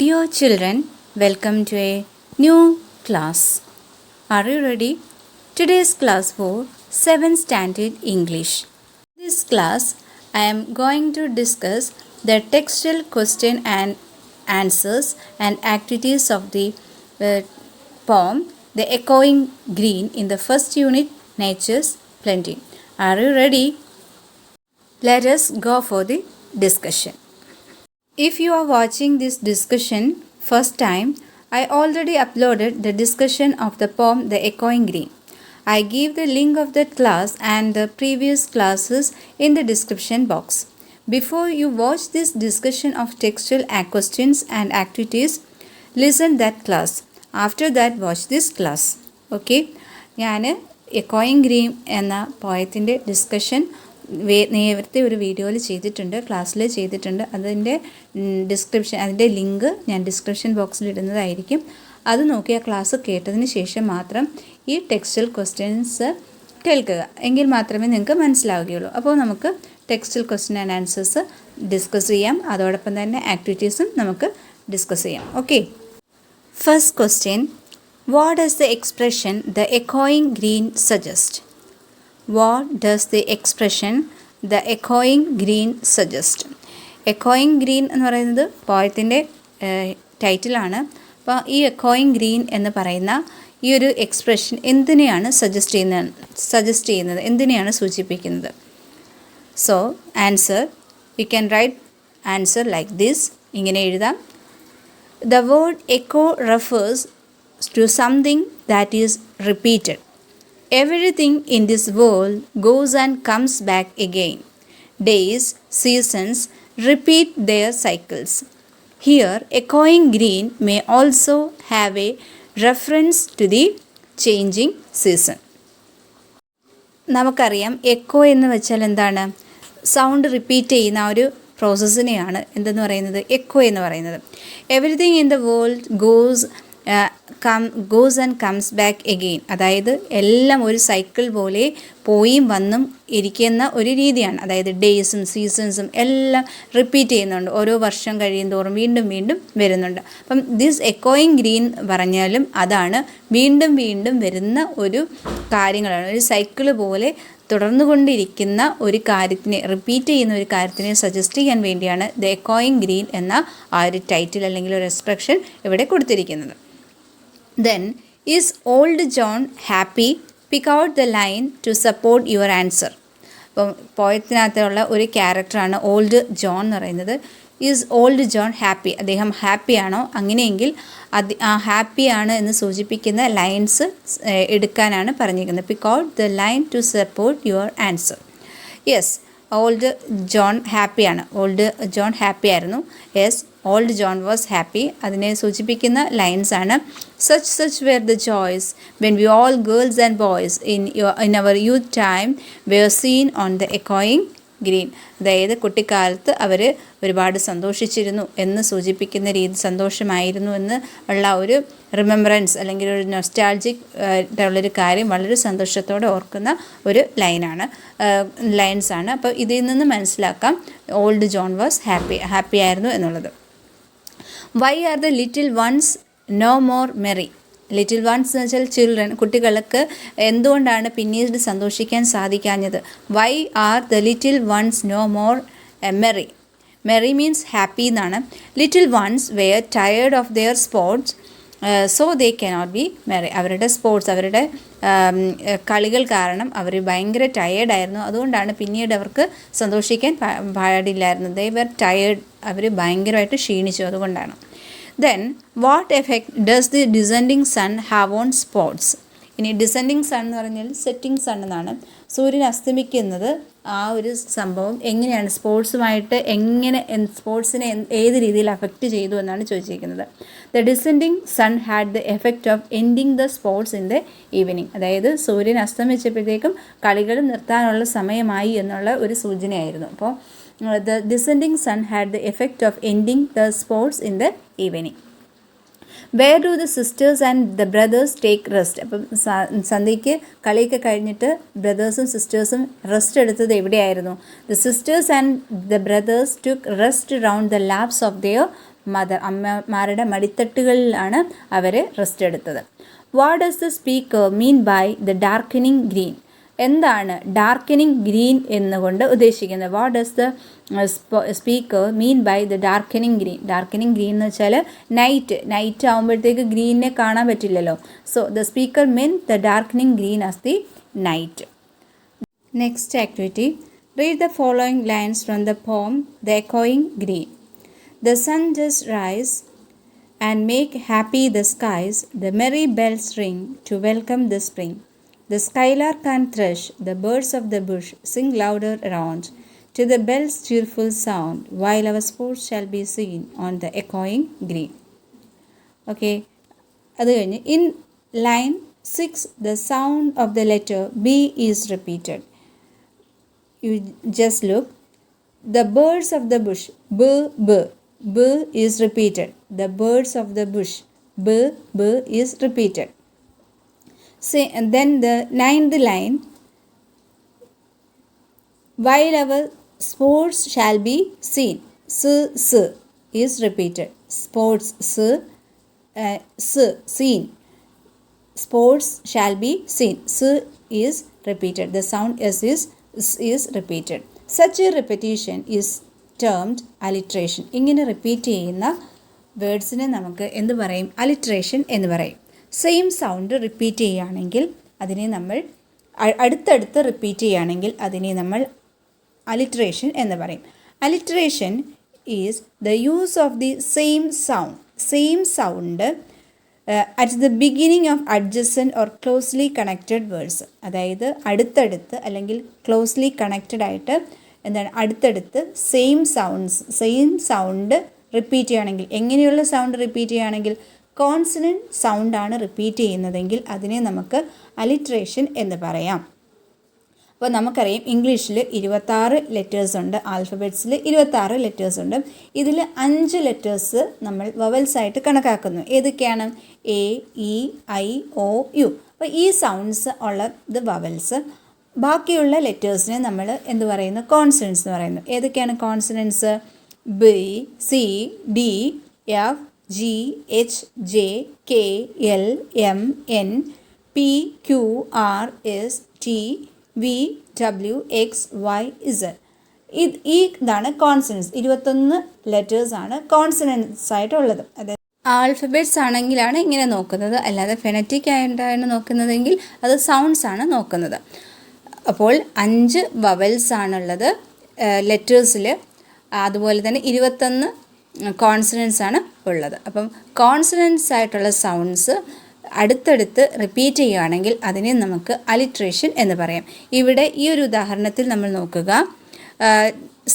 Dear children, welcome to a new class. Are you ready? Today's class for 7th Standard English. In this class, I am going to discuss the textual question and answers and activities of the poem The Echoing Green in the first unit, Nature's Plenty. Are you ready? Let us go for the discussion. If you are watching this discussion first time, I already uploaded the discussion of the poem The Echoing Green. I give the link of that class and the previous classes in the description box. Before you watch this discussion of textual questions and activities, listen that class. After that, watch this class. Okay? ഞാൻ എക്കോയിങ് green എന്ന പോയത്തിൻ്റെ discussion നേരത്തെ ഒരു വീഡിയോയിൽ ചെയ്തിട്ടുണ്ട്, ക്ലാസ്സിൽ ചെയ്തിട്ടുണ്ട്. അതിൻ്റെ അതിൻ്റെ ലിങ്ക് ഞാൻ ഡിസ്ക്രിപ്ഷൻ ബോക്സിൽ ഇടുന്നതായിരിക്കും. അത് നോക്കി ആ ക്ലാസ് കേട്ടതിന് ശേഷം മാത്രം ഈ ടെക്സ്റ്റൽ ക്വസ്റ്റ്യൻസ് കേൾക്കുക, എങ്കിൽ മാത്രമേ നിങ്ങൾക്ക് മനസ്സിലാവുകയുള്ളൂ. അപ്പോൾ നമുക്ക് textual question and answers discuss ചെയ്യാം. അതോടൊപ്പം തന്നെ ആക്ടിവിറ്റീസും നമുക്ക് ഡിസ്കസ് ചെയ്യാം. Okay, first question, what does the expression the എക്കോയിങ് green suggest? What does the expression the echoing green suggest? എക്കോയിങ് ഗ്രീൻ എന്ന് പറയുന്നത് പോയത്തിൻ്റെ ടൈറ്റിലാണ്. അപ്പോൾ ഈ എക്കോയിങ് ഗ്രീൻ എന്ന് പറയുന്ന ഈ ഒരു എക്സ്പ്രഷൻ എന്തിനെയാണ് സജസ്റ്റ് ചെയ്യുന്നത്, എന്തിനെയാണ് സൂചിപ്പിക്കുന്നത്? So answer, you can write answer like this. ഇങ്ങനെ എഴുതാം. The word echo refers to something that is repeated. Everything in this world goes and comes back again. Days, seasons repeat their cycles. Here, echoing green may also have a reference to the changing season. നമുക്കറിയാം echo എന്ന് വെച്ചാൽ എന്താണ്? Sound repeat ചെയ്യുന്ന ഒരു പ്രോസസ്സിനെയാണ് എന്തെന്ന് പറയുന്നത്? Echo എന്ന് പറയുന്നത്. Everything in the world goes and comes back again. അതായത് എല്ലാം ഒരു സൈക്കിൾ പോലെ പോയും വന്നും ഇരിക്കുന്ന ഒരു രീതിയാണ്. അതായത് ഡേയ്സും സീസൺസും എല്ലാം റിപ്പീറ്റ് ചെയ്യുന്നുണ്ട്. ഓരോ വർഷം കഴിയും തോറും വീണ്ടും വീണ്ടും വരുന്നുണ്ട്. അപ്പം ദിസ് എക്കോയിങ് ഗ്രീൻ പറഞ്ഞാലും അതാണ് വീണ്ടും വീണ്ടും വരുന്ന ഒരു കാര്യങ്ങളാണ്. ഒരു സൈക്കിൾ പോലെ തുടർന്നുകൊണ്ടിരിക്കുന്ന ഒരു കാര്യത്തിനെ, റിപ്പീറ്റ് ചെയ്യുന്ന ഒരു കാര്യത്തിനെ സജസ്റ്റ് ചെയ്യാൻ വേണ്ടിയാണ് ദ എക്കോയിങ് ഗ്രീൻ എന്ന ആ ഒരു ടൈറ്റിൽ അല്ലെങ്കിൽ ഒരു എക്സ്പ്രഷൻ ഇവിടെ കൊടുത്തിരിക്കുന്നത്. Then, is old John happy? Pick out the line to support your answer. അപ്പം പോയത്തിനകത്തുള്ള ഒരു ക്യാരക്ടറാണ് ഓൾഡ് ജോൺ എന്ന് പറയുന്നത്. Is old John happy? അദ്ദേഹം ഹാപ്പിയാണോ? അങ്ങനെയെങ്കിൽ ആ ഹാപ്പിയാണ് എന്ന് സൂചിപ്പിക്കുന്ന ലൈൻസ് എടുക്കാനാണ് പറഞ്ഞിരിക്കുന്നത്. Pick out the line to support your answer. Yes, old John ഹാപ്പിയാണ്. ഓൾഡ് ജോൺ ഹാപ്പി ആയിരുന്നു. Yes, old John was happy. അതിനെ സൂചിപ്പിക്കുന്ന ലൈൻസാണ് such were the joys when we all girls and boys in our youth time were seen on the echoing green. അതായത് കുട്ടിക്കാലത്ത് അവർ ഒരുപാട് സന്തോഷിച്ചിരുന്നു എന്ന് സൂചിപ്പിക്കുന്ന രീതി, സന്തോഷമായിരുന്നു എന്ന് ഉള്ള ഒരു റിമെമ്പറൻസ് അല്ലെങ്കിൽ ഒരു നൊസ്റ്റാൾജിക് ആയിട്ടുള്ളൊരു കാര്യം വളരെ സന്തോഷത്തോടെ ഓർക്കുന്ന ഒരു ലൈൻസാണ്. അപ്പോൾ ഇതിൽ നിന്ന് മനസ്സിലാക്കാം ഓൾഡ് ജോൺ വാസ് ഹാപ്പി ആയിരുന്നു എന്നുള്ളത്. Why are the little ones no more merry? Little ones എന്ന് വെച്ചാൽ ചിൽഡ്രൻ, കുട്ടികൾക്ക് എന്തുകൊണ്ടാണ് പിന്നീട് സന്തോഷിക്കാൻ സാധിക്കാഞ്ഞത്? Why are the little ones no more merry? Merry means happy എന്നാണ്. Little ones were tired of their sports so they cannot be merry. അവരുടെ sports, അവരുടെ കളികൾ കാരണം അവർ ഭയങ്കര ടയേർഡായിരുന്നു. അതുകൊണ്ടാണ് പിന്നീട് അവർക്ക് സന്തോഷിക്കാൻ പാടില്ലായിരുന്നു. ദേ വെർ ടയേർഡ്, അവർ ഭയങ്കരമായിട്ട് ക്ഷീണിച്ചു, അതുകൊണ്ടാണ്. Then, what effect does the descending sun have on sports? ഇനി ഡിസെൻഡിങ് സൺ എന്ന് പറഞ്ഞാൽ സെറ്റിംഗ് സൺ എന്നാണ്. സൂര്യൻ അസ്തമിക്കുന്നത് ആ ഒരു സംഭവം എങ്ങനെയാണ് സ്പോർട്സിനെ ഏത് രീതിയിൽ അഫക്റ്റ് ചെയ്തു എന്നാണ് ചോദിച്ചിരിക്കുന്നത്. The descending sun had the effect of ending the sports in the evening. അതായത് സൂര്യൻ അസ്തമിച്ചപ്പോഴത്തേക്കും കളികൾ നിർത്താനുള്ള സമയമായി എന്നുള്ള ഒരു സൂചനയായിരുന്നു. അപ്പോൾ the descending sun had the effect of ending the sports in the evening. Where do the sisters and the brothers take rest? അപ്പം സന്ധ്യയ്ക്ക് കളിയൊക്കെ കഴിഞ്ഞിട്ട് ബ്രദേഴ്സും സിസ്റ്റേഴ്സും റെസ്റ്റ് എടുത്തത് എവിടെയായിരുന്നു? The sisters and the brothers took rest around the laps of their mother, അമ്മമാരുടെ മടിത്തട്ടുകളിലാണ് അവർ rest എടുത്തത്. What does the speaker mean by the darkening green? എന്താണ് ഡാർക്കനിങ് ഗ്രീൻ എന്നുകൊണ്ട് ഉദ്ദേശിക്കുന്നത്? What does the speaker mean by the darkening green? Darkening green എന്ന് വെച്ചാൽ night ആകുമ്പോഴത്തേക്ക് ഗ്രീനിനെ കാണാൻ പറ്റില്ലല്ലോ. So the speaker mean the darkening green as the night. Next activity, read the following lines from the poem The Echoing Green. The sun does rise and make happy the skies. The merry bells ring to welcome the spring. The skylark and thrush, the birds of the bush, sing louder around to the bell's cheerful sound, while our sports shall be seen on the echoing green. Okay, അത് കഴിഞ്ഞ് in line 6 the sound of the letter B is repeated. You just look. The birds of the bush, b, b, b is repeated. The birds of the bush, b, b is repeated. Say, and then the 9th line, while our sports shall be seen, s, s is repeated. Sports, s, seen. Sports shall be seen. S is repeated. The sound s is repeated. Such a repetition is termed alliteration. ഇങ്ങനെ repeat ചെയ്യുന്ന വേർഡ്സിനെ നമുക്ക് എന്ത് പറയും? Alliteration എന്ന് പറയും. Same sound repeat ചെയ്യുകയാണെങ്കിൽ അതിനെ നമ്മൾ അടുത്തടുത്ത് റിപ്പീറ്റ് ചെയ്യുകയാണെങ്കിൽ അതിനെ നമ്മൾ അലിട്രേഷൻ എന്ന് പറയും. Alliteration is the use of the same sound at the beginning of adjacent or closely connected words. അതായത് അടുത്തടുത്ത് അല്ലെങ്കിൽ ക്ലോസ്ലി കണക്റ്റഡ് ആയിട്ട് എന്താണ് അടുത്തടുത്ത് സെയിം സൗണ്ട് റിപ്പീറ്റ് ചെയ്യുകയാണെങ്കിൽ, എങ്ങനെയുള്ള സൗണ്ട് റിപ്പീറ്റ് ചെയ്യുകയാണെങ്കിൽ കോൺസണൻറ്റ് സൗണ്ടാണ് റിപ്പീറ്റ് ചെയ്യുന്നതെങ്കിൽ അതിനെ നമുക്ക് അലിട്രേഷൻ എന്ന് പറയാം. അപ്പോൾ നമുക്കറിയാം ഇംഗ്ലീഷിൽ 26 ലെറ്റേഴ്സ് ഉണ്ട്, ആൽഫബറ്റ്സിൽ 26 ലെറ്റേഴ്സ് ഉണ്ട്. ഇതിൽ 5 ലെറ്റേഴ്സ് നമ്മൾ വവൽസായിട്ട് കണക്കാക്കുന്നു. ഏതൊക്കെയാണ്? A, E, I, O, U. അപ്പോൾ ഈ സൗണ്ട്സ് ഉള്ളത് വവൽസ്. ബാക്കിയുള്ള ലെറ്റേഴ്സിനെ നമ്മൾ എന്ത് പറയുന്നു? കോൺസണൻസ് എന്ന് പറയുന്നു. ഏതൊക്കെയാണ് consonants? B, C, D, F, G, H, J, K, L, M, N, P, Q, R, S, T, V, W, X, Y, Z. ഇതാണ് കോൺസണൻസ്. 21 ലെറ്റേഴ്സാണ് കോൺസണൻസ് ആയിട്ടുള്ളത്. അതായത് ആൽഫബറ്റ്സ് ആണെങ്കിലാണ് ഇങ്ങനെ നോക്കുന്നത്, അല്ലാതെ ഫെനറ്റിക് ആയിട്ടാണ് നോക്കുന്നതെങ്കിൽ അത് സൗണ്ട്സ് ആണ് നോക്കുന്നത്. അപ്പോൾ 5 വവൽസ് ആണുള്ളത് ലെറ്റേഴ്സിൽ. അതുപോലെ തന്നെ 21 കോൺസണൻസ് ആണ് ഉള്ളത്. അപ്പം കോൺസണൻസ് ആയിട്ടുള്ള സൗണ്ട്സ് അടുത്തടുത്ത് റിപ്പീറ്റ് ചെയ്യുകയാണെങ്കിൽ അതിനെ നമുക്ക് അലിട്രേഷൻ എന്ന് പറയാം. ഇവിടെ ഈ ഒരു ഉദാഹരണത്തിൽ നമ്മൾ നോക്കുക,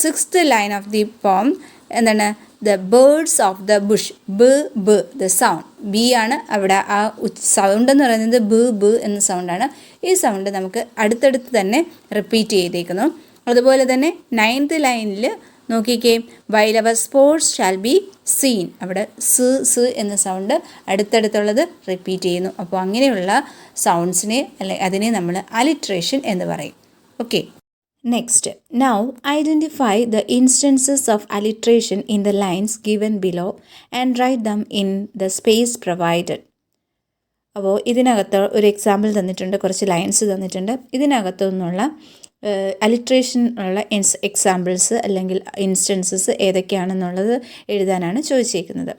6th ലൈൻ ഓഫ് ദി പോം എന്താണ്? The birds of the Bush, b, b, the sound B ആണ് അവിടെ. ആ സൗണ്ട് എന്ന് പറയുന്നത് ബ്, ബ് എന്ന സൗണ്ടാണ്. ഈ സൗണ്ട് നമുക്ക് അടുത്തടുത്ത് തന്നെ റിപ്പീറ്റ് ചെയ്തേക്കുന്നു. അതുപോലെ തന്നെ 9th ലൈനിൽ നോക്കിക്കേ, while our sports shall be seen. അവിടെ സ് എന്ന സൗണ്ട് അടുത്തടുത്തുള്ളത് റിപ്പീറ്റ് ചെയ്യുന്നു. അപ്പോൾ അങ്ങനെയുള്ള സൗണ്ട്സിനെ അതിനെ നമ്മൾ അലിട്രേഷൻ എന്ന് പറയും. Okay, next. Now identify the instances of alliteration in the lines given below and write them in the space provided. അപ്പോൾ ഇതിനകത്ത് ഒരു എക്സാമ്പിൾ തന്നിട്ടുണ്ട്, കുറച്ച് ലൈൻസ് തന്നിട്ടുണ്ട്. ഇതിനകത്തു നിന്നുള്ള അലിട്രേഷൻ ഉള്ള എക്സാമ്പിൾസ് അല്ലെങ്കിൽ ഇൻസ്റ്റൻസസ് ഏതൊക്കെയാണെന്നുള്ളത് എഴുതാനാണ് ചോദിച്ചേക്കുന്നത്.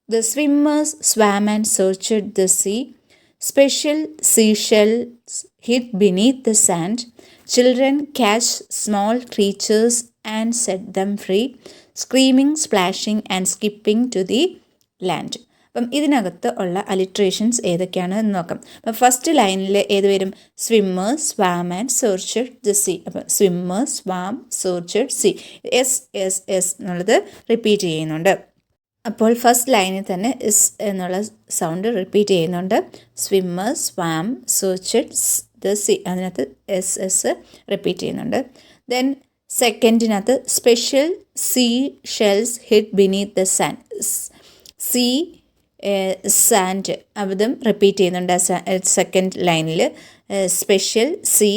The swimmers swam and searched the sea. Special seashells hid beneath the sand. Children catch small creatures and set them free. Screaming, splashing and skipping to the land. അപ്പം ഇതിനകത്ത് ഉള്ള അലിട്രേഷൻസ് ഏതൊക്കെയാണ് എന്ന് നോക്കാം. അപ്പം ഫസ്റ്റ് ലൈനിൽ ഏത് വരും? Swimmer, swam and searched the sea. അപ്പം swimmer, swam, searched sea. S S S എന്നുള്ളത് റിപ്പീറ്റ് ചെയ്യുന്നുണ്ട്. അപ്പോൾ ഫസ്റ്റ് ലൈനിൽ തന്നെ എസ് എന്നുള്ള സൗണ്ട് റിപ്പീറ്റ് ചെയ്യുന്നുണ്ട്. Swimmer, swam, searched the sea, അതിനകത്ത് എസ് എസ് റിപ്പീറ്റ് ചെയ്യുന്നുണ്ട്. ദെൻ സെക്കൻഡിനകത്ത് special sea shells hid beneath the sand. Sea, sand അതും റിപ്പീറ്റ് ചെയ്യുന്നുണ്ട് സെക്കൻഡ് ലൈനിൽ. Special sea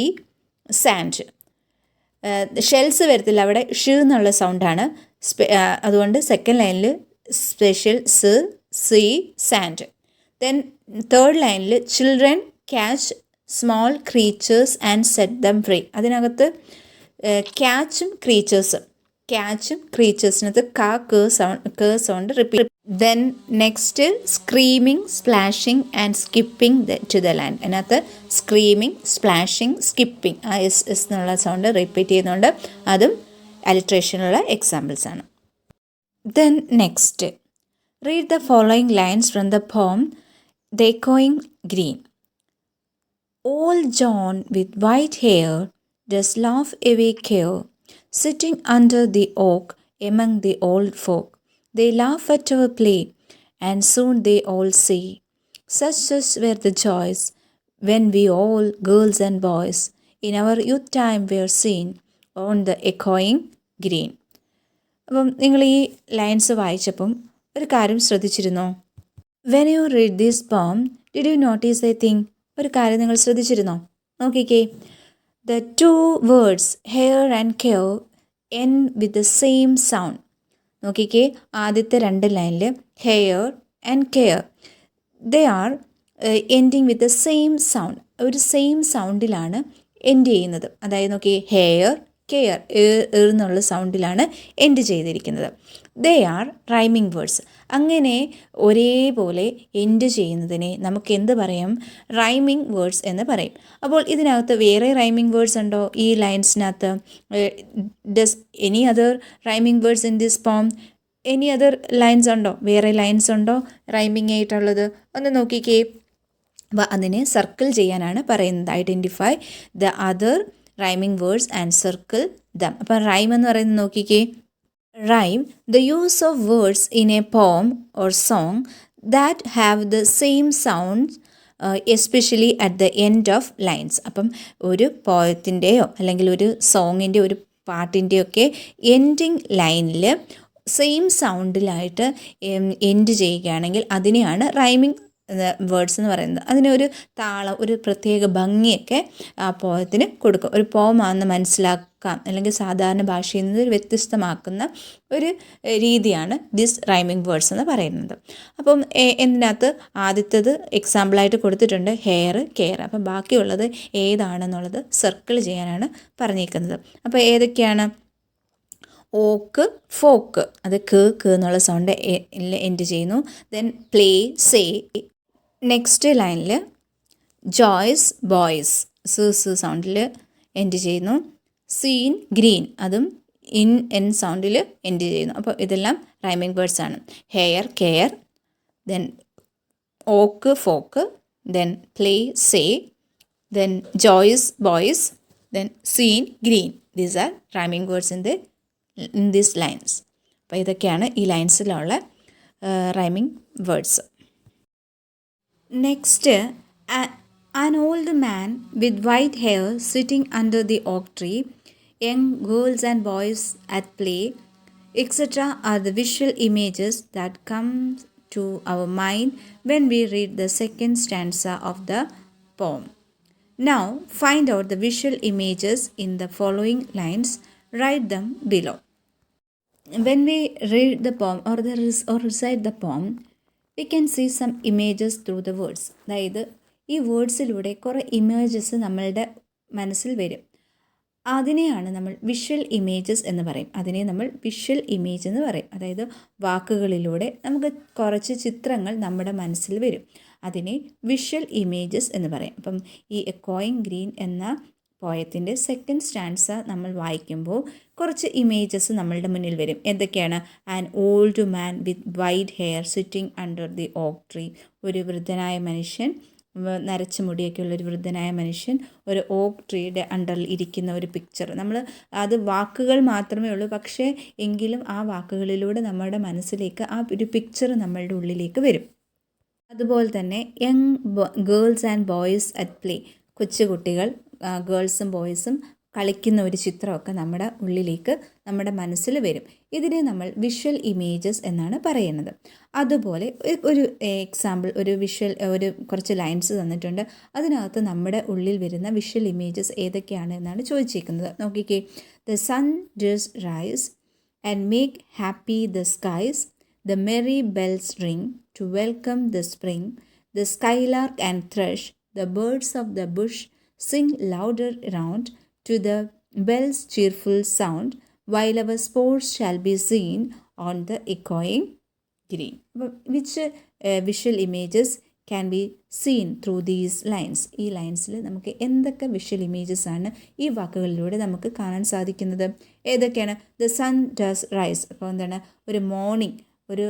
sand. ഷെൽസ് വരത്തില്ല, അവിടെ ഷ് എന്നുള്ള സൗണ്ടാണ്. അതുകൊണ്ട് സെക്കൻഡ് ലൈനിൽ special see sand. Then third line children catch small creatures and set them free. അതിനകത്ത് ക്യാച്ചും ക്രീച്ചേഴ്സിനകത്ത് ക് sound repeat. Then next screaming splashing and skipping to the land. അതിനകത്ത് സ്ക്രീമിങ് സ്പ്ലാഷിങ് സ്കിപ്പിംഗ് ആ എസ് എന്നുള്ള സൗണ്ട് റിപ്പീറ്റ് ചെയ്യുന്നുണ്ട്. അതും അലിട്രേഷനുള്ള എക്സാമ്പിൾസ് ആണ്. Then next, read the following lines from the poem The Echoing Green. Old John with white hair does laugh away care, sitting under the oak among the old folk. They laugh at our play, and soon they all see. Such were the joys when we all, girls and boys, in our youth time were seen on the echoing green. അപ്പം നിങ്ങൾ ഈ lines വായിച്ചപ്പം ഒരു കാര്യം ശ്രദ്ധിച്ചിരുന്നോ? When you read this poem did you notice a thing? ഒരു കാര്യം നിങ്ങൾ ശ്രദ്ധിച്ചിരുന്നോ? നോക്കിക്കേ, the two words hair and care end with the same sound. നോക്കിക്കേ, ആദ്യത്തെ രണ്ട് ലൈനിൽ hair and care they are ending with the same sound. ഒരു സെയിം സൗണ്ടിലാണ് എൻഡ് ചെയ്യുന്നത്. അതായത് നോക്കി, ഹെയർ കെയർ എന്നുള്ള സൗണ്ടിലാണ് എൻഡ് ചെയ്തിരിക്കുന്നത്. They are rhyming words. അങ്ങനെ ഒരേപോലെ എൻഡ് ചെയ്യുന്നതിനെ നമുക്ക് എന്ത് പറയും? റൈമിംഗ് വേർഡ്സ് എന്ന് പറയും. അപ്പോൾ ഇതിനകത്ത് വേറെ റൈമിംഗ് വേർഡ്സ് ഉണ്ടോ ഈ ലൈൻസിനകത്ത്? Does any other rhyming words in this poem? Any other lines ഉണ്ടോ? വേറെ ലൈൻസ് ഉണ്ടോ റൈമിംഗ് ആയിട്ടുള്ളത്? ഒന്ന് നോക്കിക്കേ. അപ്പോൾ അതിനെ സർക്കിൾ ചെയ്യാനാണ് പറയുന്നത്. Identify the other rhyming words and circle dum. അപ്പം റൈം എന്ന് പറയുന്നത് നോക്കിക്കേ, rhyme the use of words in A പോം or song that have the same sound especially at the end of lines. അപ്പം ഒരു പോയത്തിൻ്റെയോ അല്ലെങ്കിൽ ഒരു സോങ്ങിൻ്റെ ഒരു പാട്ടിൻ്റെയൊക്കെ എൻഡിങ് ലൈനിൽ സെയിം സൗണ്ടിലായിട്ട് എൻഡ് ചെയ്യുകയാണെങ്കിൽ അതിനെയാണ് റൈമിംഗ് വേർഡ്സ് എന്ന് പറയുന്നത്. അതിനൊരു താളം, ഒരു പ്രത്യേക ഭംഗിയൊക്കെ ആ പോയത്തിന് കൊടുക്കും. ഒരു പോമാണെന്ന് മനസ്സിലാക്കാം, അല്ലെങ്കിൽ സാധാരണ ഭാഷയിൽ നിന്ന് ഒരു വ്യത്യസ്തമാക്കുന്ന ഒരു രീതിയാണ് ദിസ് റൈമിംഗ് വേർഡ്സ് എന്ന് പറയുന്നത്. അപ്പം ഇതിനകത്ത് ആദ്യത്തേത് എക്സാമ്പിളായിട്ട് കൊടുത്തിട്ടുണ്ട്, ഹെയർ കെയർ. അപ്പം ബാക്കിയുള്ളത് ഏതാണെന്നുള്ളത് സർക്കിൾ ചെയ്യാനാണ് പറഞ്ഞിരിക്കുന്നത്. അപ്പോൾ ഏതൊക്കെയാണ്? ഓക്ക്, ഫോക്ക്, അത് ക് എന്നുള്ള സൗണ്ട് എൻഡ് ചെയ്യുന്നു. Then play, say. നെക്സ്റ്റ് ലൈനിൽ ജോയ്സ്, ബോയ്സ്, സൗണ്ടിൽ എൻഡ് ചെയ്യുന്നു. സീൻ, ഗ്രീൻ, അതും എൻ സൗണ്ടിൽ എൻഡ് ചെയ്യുന്നു. അപ്പോൾ ഇതെല്ലാം റൈമിംഗ് വേർഡ്സ് ആണ്. Hair care, then oak folk, then play say, then joys boys, then seen green. These are rhyming words in these lines. അപ്പോൾ ഇതൊക്കെയാണ് ഈ ലൈൻസിലുള്ള rhyming words. Next, an old man with white hair sitting under the oak tree, young girls and boys at play, etc. are the visual images that come to our mind when we read the second stanza of the poem. Now, find out the visual images in the following lines. Write them below. When we read the poem or recite the poem, we can see some images through the words. അതായത് ഈ വേർഡ്സിലൂടെ കുറേ images നമ്മളുടെ മനസ്സിൽ വരും. അതിനെയാണ് നമ്മൾ visual images എന്ന് പറയും. അതിനെ നമ്മൾ വിഷ്വൽ ഇമേജ് എന്ന് പറയും. അതായത് വാക്കുകളിലൂടെ നമുക്ക് കുറച്ച് ചിത്രങ്ങൾ നമ്മുടെ മനസ്സിൽ വരും. അതിനെ വിഷ്വൽ ഇമേജസ് എന്ന് പറയും. അപ്പം ഈ എക്കോയിങ് ഗ്രീൻ എന്ന പോയത്തിൻ്റെ സെക്കൻഡ് സ്റ്റാൻസ നമ്മൾ വായിക്കുമ്പോൾ കുറച്ച് ഇമേജസ് നമ്മളുടെ മുന്നിൽ വരും. എന്തൊക്കെയാണ്? An old man with white hair sitting under the oak tree. ഒരു വൃദ്ധനായ മനുഷ്യൻ, നരച്ച മുടിയൊക്കെ ഉള്ളൊരു വൃദ്ധനായ മനുഷ്യൻ ഒരു ഓക്ക് ട്രീയുടെ അണ്ടറിൽ ഇരിക്കുന്ന ഒരു പിക്ചർ. നമ്മൾ അത് വാക്കുകൾ മാത്രമേ ഉള്ളൂ, പക്ഷേ എങ്കിലും ആ വാക്കുകളിലൂടെ നമ്മുടെ മനസ്സിലേക്ക് ആ ഒരു പിക്ചർ നമ്മളുടെ ഉള്ളിലേക്ക് വരും. അതുപോലെ തന്നെ young girls and boys at play. കൊച്ചുകുട്ടികൾ, ഗേൾസും ബോയ്സും കളിക്കുന്ന ഒരു ചിത്രമൊക്കെ നമ്മുടെ ഉള്ളിലേക്ക്, നമ്മുടെ മനസ്സിൽ വരും. ഇതിനെ നമ്മൾ വിഷ്വൽ ഇമേജസ് എന്നാണ് പറയുന്നത്. അതുപോലെ ഒരു എക്സാമ്പിൾ, ഒരു കുറച്ച് ലൈൻസ് തന്നിട്ടുണ്ട്. അതിനകത്ത് നമ്മുടെ ഉള്ളിൽ വരുന്ന വിഷ്വൽ ഇമേജസ് ഏതൊക്കെയാണ് എന്നാണ് ചോദിച്ചിരിക്കുന്നത്. നോക്കിക്കേ. The sun does rise and make happy the skies. the merry bells ring to welcome the spring. The skylark and thrush, the birds of the bush, sing louder round to the bells' cheerful sound, while our sports shall be seen on the echoing green. Which visual images can be seen through these lines? ഈ ലൈൻസിൽ നമുക്ക് എന്തൊക്കെ visual images ആണ് ഈ വാക്കുകളിലൂടെ നമുക്ക് കാണാൻ സാധിക്കുന്നത്? ഏതൊക്കെയാണ്? The sun does rise. അപ്പോൾ എന്താണ്? ഒരു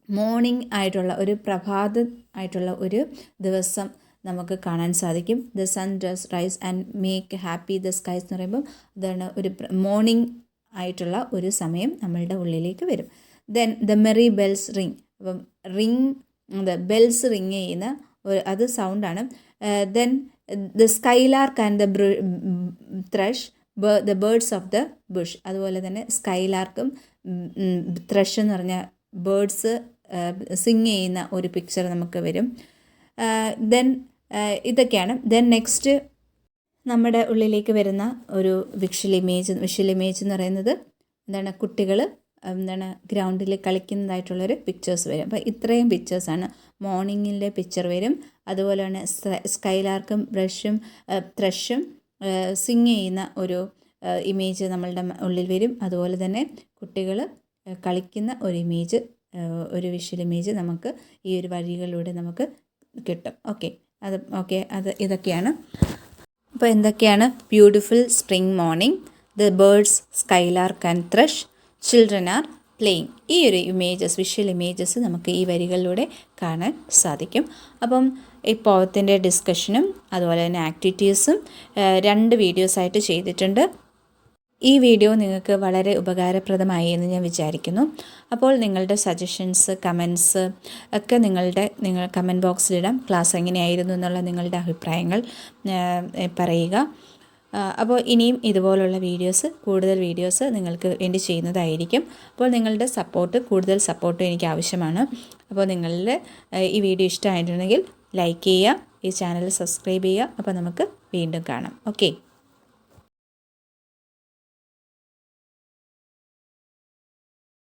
മോർണിംഗ് ആയിട്ടുള്ള ഒരു പ്രഭാതം ആയിട്ടുള്ള ഒരു ദിവസം നമുക്ക് കാണാൻ സാധിക്കും. The sun does rise and make happy the skies എന്ന് പറയുമ്പം അതാണ് ഒരു മോർണിംഗ് ആയിട്ടുള്ള ഒരു സമയം നമ്മളുടെ ഉള്ളിലേക്ക് വരും. Then the merry bells ring. അപ്പം ബെൽസ് റിങ് ചെയ്യുന്ന അത് സൗണ്ടാണ്. Then the skylark and the thrush, the birds of the bush. അതുപോലെ തന്നെ സ്കൈലാർക്കും ത്രഷ് എന്ന് പറഞ്ഞ ബേർഡ്സ് സിങ് ചെയ്യുന്ന ഒരു പിക്ചർ നമുക്ക് വരും. ദെൻ ഇതൊക്കെയാണ്. ദെൻ നെക്സ്റ്റ് നമ്മുടെ ഉള്ളിലേക്ക് വരുന്ന ഒരു വിഷ്വൽ ഇമേജ് എന്ന് പറയുന്നത് എന്താണ്? കുട്ടികൾ ഗ്രൗണ്ടിൽ കളിക്കുന്നതായിട്ടുള്ളൊരു പിക്ചേഴ്സ് വരും. അപ്പോൾ ഇത്രയും പിക്ചേഴ്സാണ്. മോർണിംഗിൻ്റെ പിക്ചർ വരും. അതുപോലെ തന്നെ സ്കൈലാർക്കും ത്രഷും സിങ് ചെയ്യുന്ന ഒരു ഇമേജ് നമ്മളുടെ ഉള്ളിൽ വരും. അതുപോലെ തന്നെ കുട്ടികൾ കളിക്കുന്ന ഒരു ഇമേജ്, ഒരു വിഷ്വൽ ഇമേജ് നമുക്ക് ഈ ഒരു വരികളിലൂടെ നമുക്ക് കിട്ടും. അത് ഇതൊക്കെയാണ്. അപ്പോൾ എന്തൊക്കെയാണ്? Beautiful spring morning, the birds, skylark and thrush, children are playing. ഈ ഒരു വിഷ്വൽ ഇമേജസ് നമുക്ക് ഈ വരികളിലൂടെ കാണാൻ സാധിക്കും. അപ്പം ഈ പോയത്തിൻ്റെ ഡിസ്കഷനും അതുപോലെ തന്നെ ആക്ടിവിറ്റീസും 2 വീഡിയോസായിട്ട് ചെയ്തിട്ടുണ്ട്. ഈ വീഡിയോ നിങ്ങൾക്ക് വളരെ ഉപകാരപ്രദമായി എന്ന് ഞാൻ വിചാരിക്കുന്നു. അപ്പോൾ നിങ്ങളുടെ സജഷൻസ്, കമൻസ് ഒക്കെ നിങ്ങൾ കമൻറ്റ് ബോക്സിലിടാം. ക്ലാസ് എങ്ങനെയായിരുന്നു എന്നുള്ള നിങ്ങളുടെ അഭിപ്രായങ്ങൾ പറയുക. അപ്പോൾ ഇനിയും ഇതുപോലുള്ള കൂടുതൽ വീഡിയോസ് നിങ്ങൾക്ക് വേണ്ടി ചെയ്യുന്നതായിരിക്കും. അപ്പോൾ നിങ്ങളുടെ കൂടുതൽ സപ്പോർട്ട് എനിക്ക് ആവശ്യമാണ്. അപ്പോൾ നിങ്ങളുടെ ഈ വീഡിയോ ഇഷ്ടമായിട്ടുണ്ടെങ്കിൽ ലൈക്ക് ചെയ്യുക, ഈ ചാനൽ സബ്സ്ക്രൈബ് ചെയ്യുക. അപ്പോൾ നമുക്ക് വീണ്ടും കാണാം. ഓക്കെ.